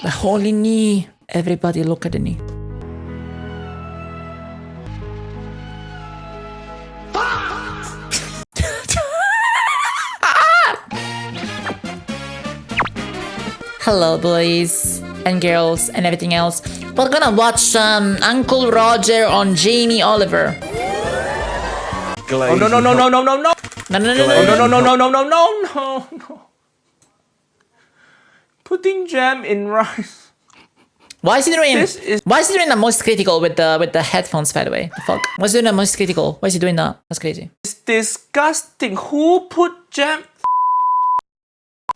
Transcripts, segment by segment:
The holy knee. Everybody look at the knee. Hello, boys and girls and everything else. We're gonna watch Uncle Roger on Jamie Oliver. Oh no no no no no no no! No, no, no, Oh no, no no no no no no no no! Putting jam in rice. Why is he doing? This is- Why is he doing the most critical with the headphones? By the way, the fuck. What's he doing the most critical? Why is he doing that? That's crazy. It's disgusting. Who put jam?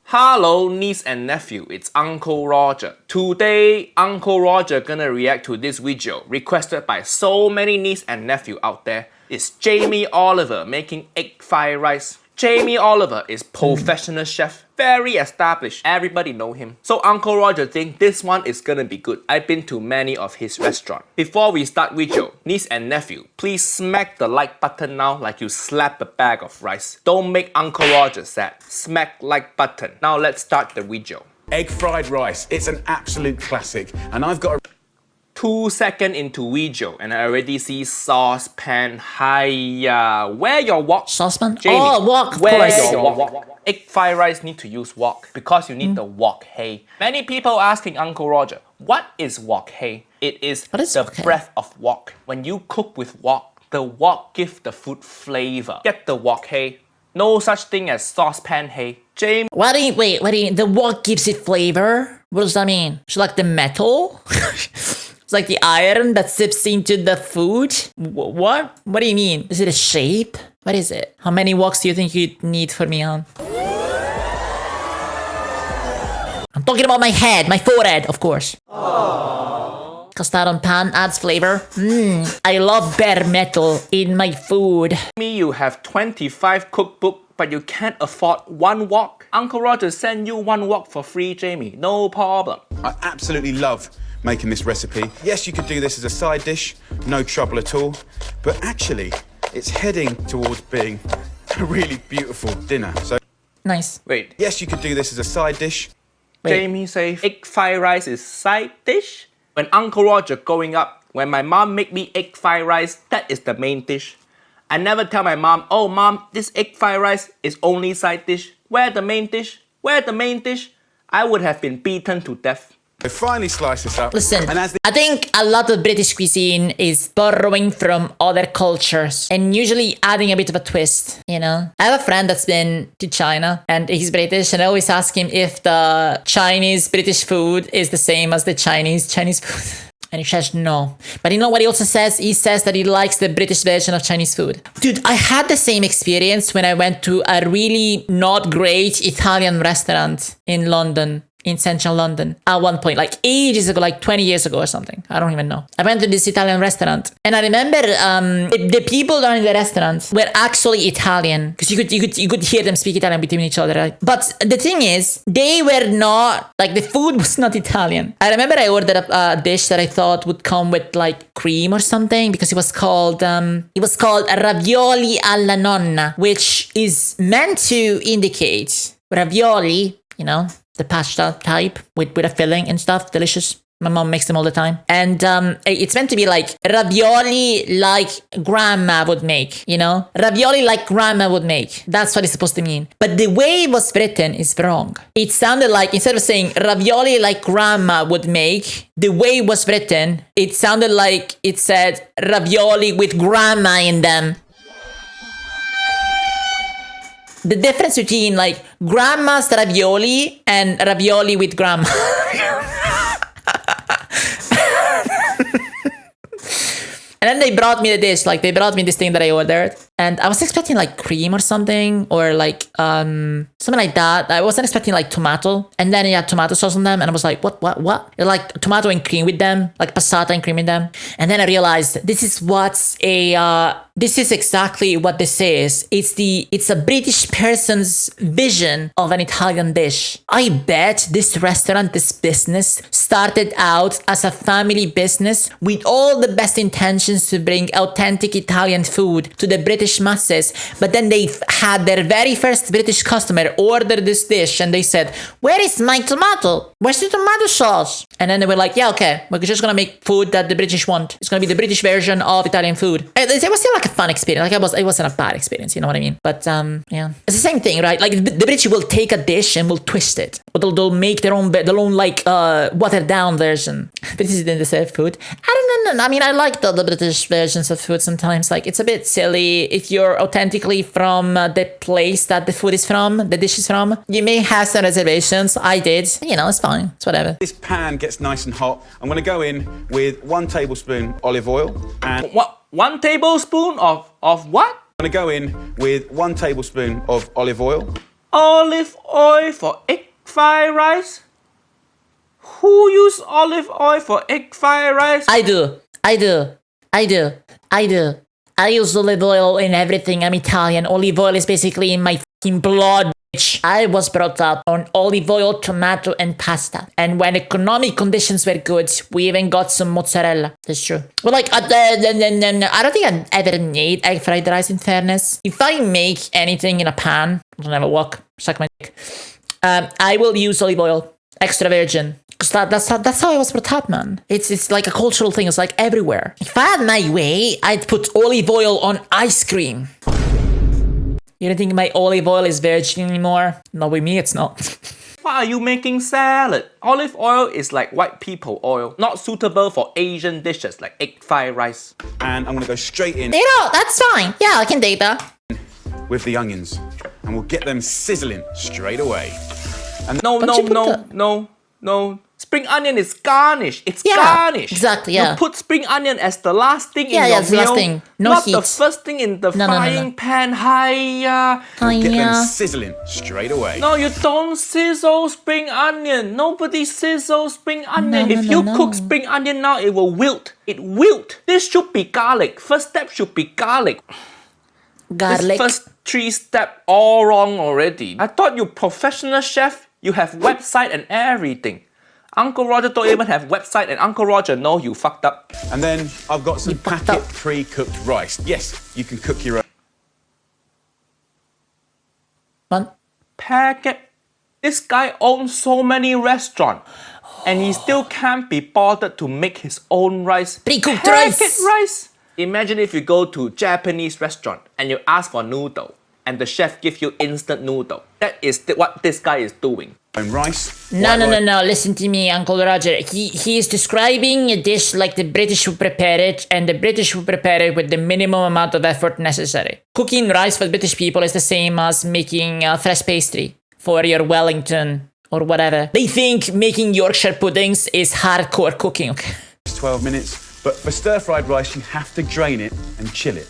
Hello, niece and nephew. It's Uncle Roger. Today, Uncle Roger gonna react to this video requested by so many niece and nephew out there. It's Jamie Oliver making egg fried rice. Jamie Oliver is professional chef, very established. Everybody know him. So Uncle Roger think this one is gonna be good. I've been to many of his restaurants. Before we start video, niece and nephew, please smack the like button now like you slap a bag of rice. Don't make Uncle Roger sad. Smack like button. Now let's start the video. Egg fried rice. It's an absolute classic. And I've got a 2 seconds into video and I already see saucepan. Hiya. Where your wok? Saucepan? Jamie, Oh, wok, of where course. your wok? Egg fried rice need to use wok because you need the wok. Hey, many people asking Uncle Roger, what is wok? Hey, it is What is the wok hei? breath of wok. When you cook with wok, the wok gives the food flavor. Get the wok. Hey, no such thing as saucepan. Hey, Jamie. What do you, wait, the wok gives it flavor? What does that mean? It's like the metal? It's like the iron that sips into the food? What? What do you mean? Is it a shape? What is it? How many woks do you think you'd need for me on? I'm talking about my head, my forehead, of course. Cast iron pan adds flavor. I love bare metal in my food. You have 25 cookbook, but you can't afford one wok. Uncle Roger send you one wok for free, Jamie. No problem. I absolutely love making this recipe. Yes, you could do this as a side dish, no trouble at all. But actually, it's heading towards being a really beautiful dinner. So, Nice. Wait, yes, you could do this as a side dish. Jamie say egg fried rice is side dish? When Uncle Roger growing up, when my mom make me egg fried rice, that is the main dish. I never tell my mom, oh mom, this egg fried rice is only side dish. Where the main dish? Where the main dish? I would have been beaten to death. So finally slice this up. Listen, And as the I think a lot of British cuisine is borrowing from other cultures and usually adding a bit of a twist, you know? I have a friend that's been to China and he's British and I always ask him if the Chinese British food is the same as the Chinese food. And he says no. But you know what he also says? He says that he likes the British version of Chinese food. Dude, I had the same experience when I went to a really not great Italian restaurant in London. In central London at one point, like ages ago, like 20 years ago or something. I don't even know. I went to this Italian restaurant and I remember the people running the restaurant were actually Italian because you could hear them speak Italian between each other. Right? But the thing is, they were not, like the food was not Italian. I remember I ordered a dish that I thought would come with like cream or something because it was called ravioli alla nonna, which is meant to indicate ravioli, you know, the pasta type with a filling and stuff. Delicious. My mom makes them all the time. And it's meant to be like ravioli like grandma would make, you know? Ravioli like grandma would make. That's what it's supposed to mean. But the way it was written is wrong. It sounded like, instead of saying ravioli like grandma would make, the way it was written, it sounded like it said ravioli with grandma in them. The difference between like grandma's ravioli and ravioli with grandma. And then they brought me the dish, like they brought me this thing that I ordered. And I was expecting like cream or something, or like something like that. I wasn't expecting like tomato. And then it had tomato sauce on them. And I was like, what? They're like tomato and cream with them, like passata and cream in them. And then I realized this is exactly what this is. It's a British person's vision of an Italian dish. I bet this restaurant, this business started out as a family business with all the best intentions to bring authentic Italian food to the British British masses, but then they had their very first British customer order this dish and they said, where is my tomato? Where's the tomato sauce? And then they were like, yeah, okay, we're just gonna make food that the British want. It's gonna be the British version of Italian food. It was still like a fun experience. Like it wasn't a bad experience, you know what I mean? But yeah, it's the same thing, right? Like the British will take a dish and will twist it. But they'll make their own like watered down version. British didn't deserve food. I don't know. I mean, I like the British versions of food sometimes. Like it's a bit silly if you're authentically from the place that the food is from, the dish is from. You may have some reservations. I did. You know, it's fine. It's whatever. This pan gets nice and hot. I'm going to go in with 1 tablespoon olive oil and... What? 1 tablespoon of what? I'm going to go in with 1 tablespoon of olive oil. Olive oil for egg fried rice? Who use olive oil for egg fried rice? I do. I use olive oil in everything. I'm Italian. Olive oil is basically in my fucking blood, bitch. I was brought up on olive oil, tomato, and pasta. And when economic conditions were good, we even got some mozzarella. That's true. But like, I don't think I've ever made egg fried rice, in fairness. If I make anything in a pan, I'll never walk, suck my dick. I will use olive oil, extra virgin. Because that's how I was brought up, man. It's like a cultural thing. It's like everywhere. If I had my way, I'd put olive oil on ice cream. You don't think my olive oil is virgin anymore? No, with me it's not. Why are you making salad? Olive oil is like white people oil, not suitable for Asian dishes like egg fried rice. And I'm going to go straight in That's fine. Yeah, I can date that. with the onions. And we'll get them sizzling straight away. And No. Spring onion is garnish. It's Yeah, garnish. exactly, yeah. You put spring onion as the last thing in Yeah, your it's the last meal, thing. No not heat. the first thing in the frying pan. Hiya. get them sizzling straight away. No, you don't sizzle spring onion. Nobody sizzles spring onion. If you cook spring onion now, it will wilt. It wilt. This should be garlic. First step should be garlic. Garlic. This first 3 step all wrong already. I thought you professional chef. You have website and everything. Uncle Roger don't even have website, and Uncle Roger know you fucked up. And then I've got some fucked packet up. pre-cooked rice. Yes, you can cook your own. One. Packet. This guy owns so many restaurants, and he still can't be bothered to make his own rice. Pre-cooked Packet rice. rice. Imagine if you go to Japanese restaurant and you ask for noodle, and the chef gives you instant noodle. That is what this guy is doing. Own rice. No. white rice. Listen to me, Uncle Roger. He is describing a dish like the British would prepare it, and the British would prepare it with the minimum amount of effort necessary. Cooking rice for British people is the same as making fresh pastry for your Wellington or whatever. They think making Yorkshire puddings is hardcore cooking. Okay? 12 minutes. But for stir-fried rice, you have to drain it and chill it.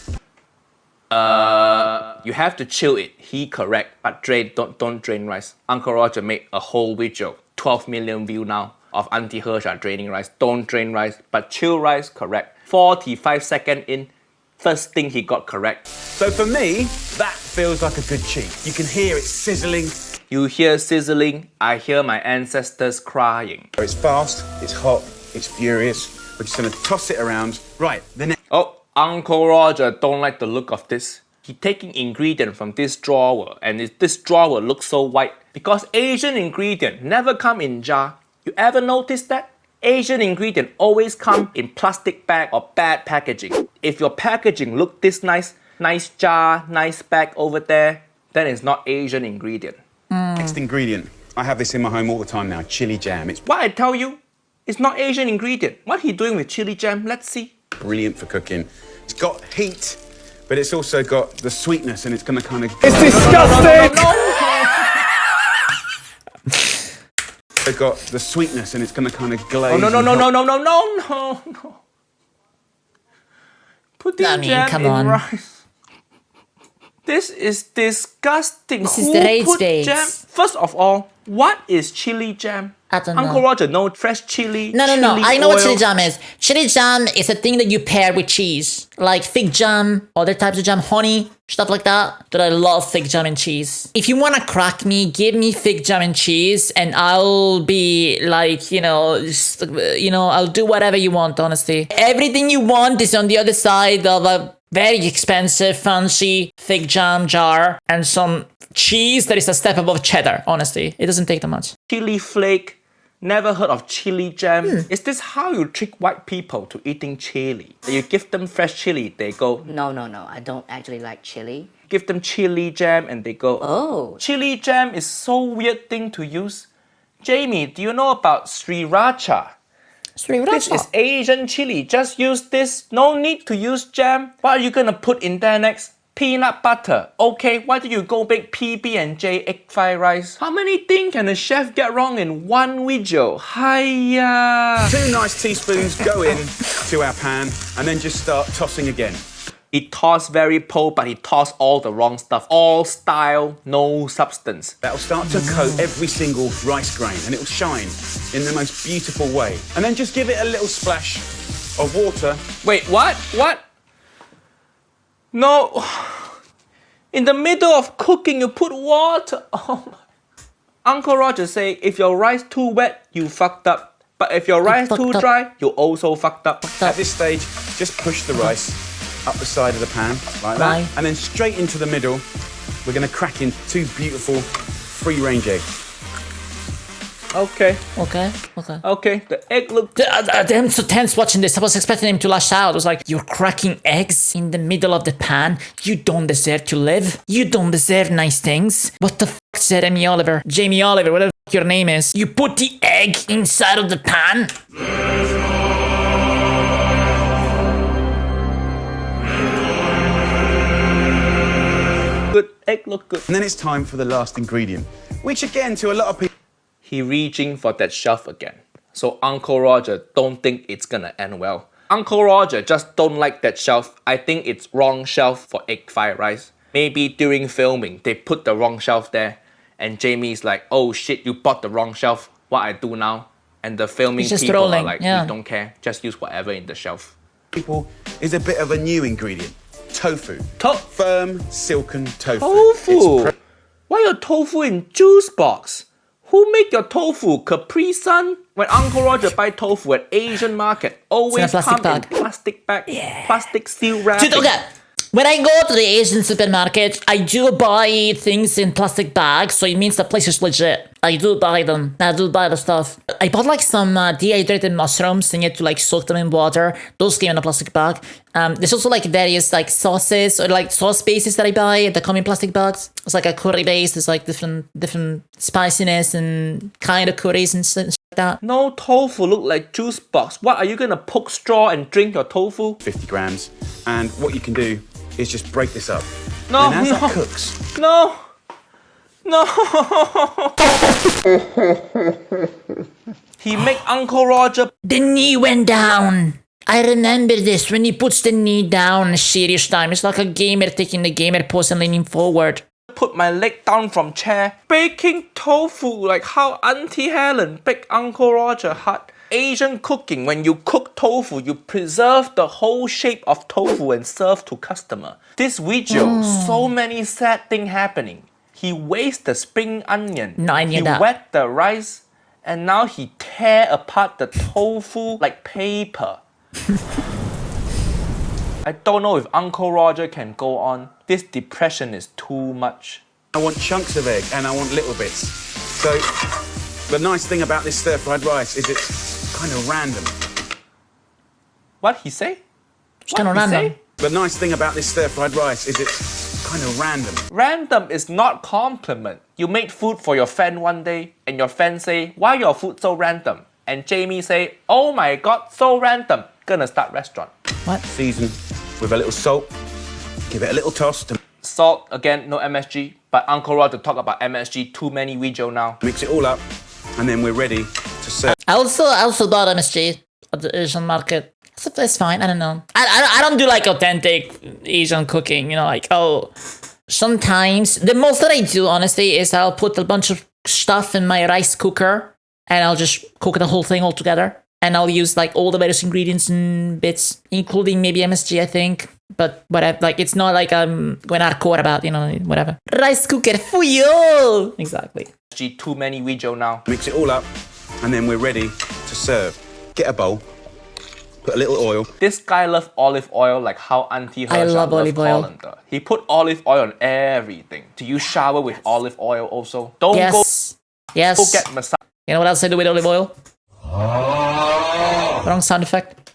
You have to chill it. He correct, but don't drain rice. Uncle Roger made a whole video, 12 million view now, of Auntie Hersha draining rice. Don't drain rice, but chill rice, correct. 45 seconds in, first thing he got correct. So for me, that feels like a good cheat. You can hear it sizzling. You hear sizzling, I hear my ancestors crying. It's fast, it's hot, it's furious. We're just gonna toss it around. Right, the next. Oh, Uncle Roger don't like the look of this. He taking ingredient from this drawer, and this drawer looks so white because Asian ingredient never come in jar. You ever notice that? Asian ingredient always come in plastic bag or bad packaging. If your packaging look this nice jar, nice bag over there, then it's not Asian ingredient. Next ingredient. I have this in my home all the time now. Chili jam. It's What I tell you, it's not Asian ingredient. What he doing with chili jam? Let's see. brilliant for cooking. It's got heat, but it's also got the sweetness, and it's gonna kind of. It's disgusting! It's got the sweetness, and it's gonna kind of glaze. No. Putting I mean, jam come in on. rice. This is disgusting. This is Who the rage put base. jam? First of all, what is chili jam? I don't Uncle know. Roger, no fresh chili. No. chili I know what oil. chili jam is. Chili jam is a thing that you pair with cheese, like fig jam, other types of jam, honey, stuff like that. But I love fig jam and cheese. If you wanna crack me, give me fig jam and cheese, and I'll be like, I'll do whatever you want. Honestly, everything you want is on the other side of a very expensive, fancy, thick jam jar, and some cheese that is a step above cheddar, honestly. It doesn't take that much. Chili flake. Never heard of chili jam. Is this how you trick white people to eating chili? You give them fresh chili, they go, No, I don't actually like chili. give them chili jam and they go, Oh. Chili jam is so weird thing to use. Jamie, do you know about sriracha? This is Asian chili. Just use this. No need to use jam. What are you gonna put in there next? Peanut butter. Okay, why do you go bake PB&J egg fried rice? How many things can a chef get wrong in one video? Hiya! 2 nice teaspoons go in to our pan and then just start tossing again. He tossed very po, but he tossed all the wrong stuff. All style, no substance. That'll start to coat every single rice grain and it'll shine in the most beautiful way. And then just give it a little splash of water. Wait, what? What? No. In the middle of cooking, you put water. Oh my. Uncle Roger say, if your rice too wet, you fucked up. But if your rice too dry, you also fucked up. At this stage, just push the rice up the side of the pan, like that. And then straight into the middle, we're gonna crack in 2 beautiful free-range eggs. Okay. Okay. The egg look. I'm so tense watching this. I was expecting him to lash out. I was like, you're cracking eggs in the middle of the pan? You don't deserve to live. You don't deserve nice things. What the fuck, Jamie Oliver, whatever the fuck your name is. You put the egg inside of the pan? Good. Egg look good. And then it's time for the last ingredient, which again, to a lot of people, He reaching for that shelf again. So Uncle Roger don't think it's gonna end well. Uncle Roger just don't like that shelf. I think it's wrong shelf for egg fried rice. Maybe during filming, they put the wrong shelf there. And Jamie's like, oh shit, you bought the wrong shelf. What I do now? And the filming just people rolling, are like, yeah. we don't care. Just use whatever in the shelf. is a bit of a new ingredient. Tofu. Firm, silken tofu. Tofu? Why your tofu in juice box? Who make your tofu? Capri Sun? When Uncle Roger buy tofu at Asian market, always come in plastic bag, plastic seal wrapping. Dude, okay. When I go to the Asian supermarket, I do buy things in plastic bags, so it means the place is legit. I do buy them. I do buy the stuff. I bought like some dehydrated mushrooms and you had to like soak them in water. Those came in a plastic bag. There's also like various like sauces or like sauce bases that I buy that come in plastic bags. It's like a curry base. There's like different spiciness and kind of curries and stuff like that. No tofu look like juice box. What, are you gonna poke straw and drink your tofu? 50 grams. And what you can do is just break this up. No, and as no. that cooks, No. He make Uncle Roger. The knee went down. I remember this when he puts the knee down serious time. It's like a gamer taking the gamer pose and leaning forward. Put my leg down from chair. Baking tofu like how Auntie Helen baked Uncle Roger hot. Asian cooking, when you cook tofu, you preserve the whole shape of tofu and serve to customer. This video, so many sad things happening. He wastes the spring onion. No, I knew he that. wet the rice, and now he tear apart the tofu like paper. I don't know if Uncle Roger can go on. This depression is too much. I want chunks of egg and I want little bits. So the nice thing about this stir-fried rice is it's kind of random. What he say? It's kind of random. The nice thing about this stir-fried rice is it's kind of random. Random is not compliment. You made food for your friend one day and your friend say, why your food so random? And Jamie say, oh my god, so random. Gonna start restaurant. What? Season with a little salt. Give it a little toss to Salt, again, no MSG. But Uncle Rod to talk about MSG, too many video now. mix it all up, and then we're ready to serve. I also bought MSG at the Asian market. So that's fine. I don't know. I don't do like authentic Asian cooking. You know, like sometimes the most that I do honestly is I'll put a bunch of stuff in my rice cooker and I'll just cook the whole thing all together. And I'll use like all the various ingredients and bits, including maybe MSG, I think. But whatever, like it's not like I'm going hardcore about, you know, whatever. Rice cooker for you. Exactly. MSG, too many video now. Mix it all up, and then we're ready to serve. Get a bowl, Put a little oil. This guy loves olive oil like how Auntie Hersha love loves olive oil. colander. He put olive oil on everything. Do you shower with olive oil also? Don't Yes. go Yes. get massage You know what else I do with olive oil? Wrong sound effect.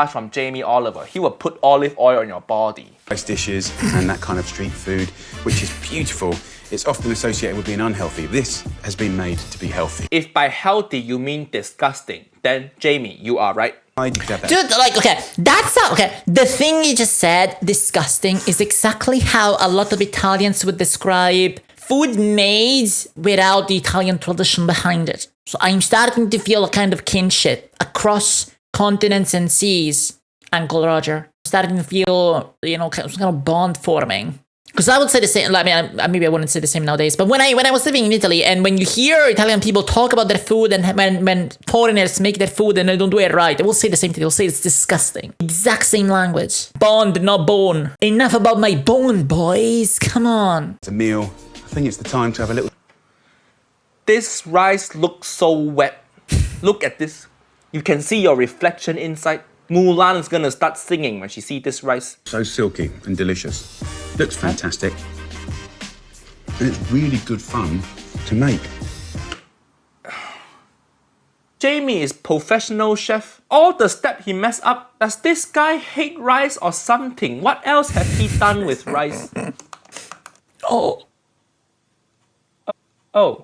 from Jamie Oliver. He will put olive oil on your body. Rice dishes and that kind of street food, which is beautiful. It's often associated with being unhealthy. This has been made to be healthy. If by healthy you mean disgusting, then Jamie, you are right. You could have that. Dude, like, okay, that's how, okay, the thing you just said, disgusting, is exactly how a lot of Italians would describe food made without the Italian tradition behind it. So I'm starting to feel a kind of kinship across continents and seas, Uncle Roger. Starting to feel, you know, some kind of bond forming. Because I would say the same, I mean, maybe I wouldn't say the same nowadays, but when I was living in Italy, and when you hear Italian people talk about their food, and when foreigners make their food and they don't do it right, they will say the same thing. They'll say it's disgusting. Exact same language. Bond, not bone. Enough about my bone, boys. Come on. It's a meal. I think it's the time to have a little... This rice looks so wet. Look at this. You can see your reflection inside. Mulan is gonna start singing when she sees this rice. So silky and delicious. Looks fantastic. And it's really good fun to make. Jamie is professional chef. All the step he messed up. Does this guy hate rice or something? What else have he done with rice? Oh,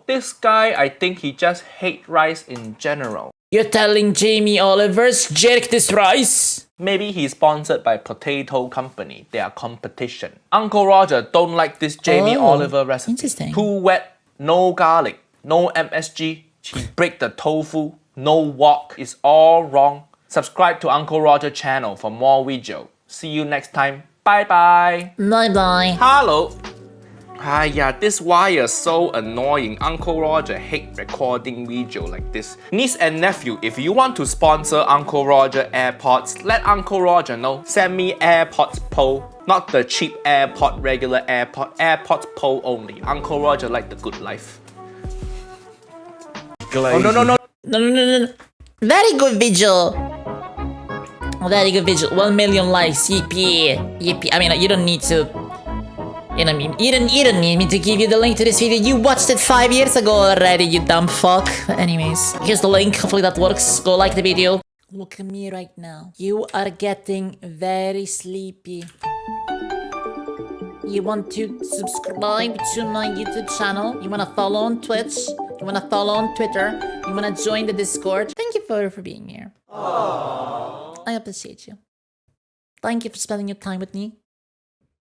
this guy, I think he just hate rice in general. You're telling Jamie Oliver's jerk this rice? Maybe he's sponsored by Potato Company. They are competition. Uncle Roger don't like this Jamie Oliver recipe. Interesting. Too wet, no garlic, no MSG. He break the tofu, no wok. It's all wrong. Subscribe to Uncle Roger channel for more video. See you next time. Bye bye. Bye bye. Hello. Yeah, this wire is so annoying. Uncle Roger hate recording video like this. Niece and nephew, if you want to sponsor Uncle Roger AirPods, let Uncle Roger know. Send me AirPods Pro, not the cheap AirPod, regular AirPod, AirPods Pro only. Uncle Roger like the good life. Oh, no. Very good video. Very good video. 1 million likes. Yippee. Yippee. I mean, you don't need to... You know what I mean? You don't need me to give you the link to this video. You watched it 5 years ago already, you dumb fuck. Anyways, here's the link. Hopefully that works. Go like the video. Look at me right now. You are getting very sleepy. You want to subscribe to my YouTube channel? You want to follow on Twitch? You want to follow on Twitter? You want to join the Discord? Thank you for being here. Aww. I appreciate you. Thank you for spending your time with me.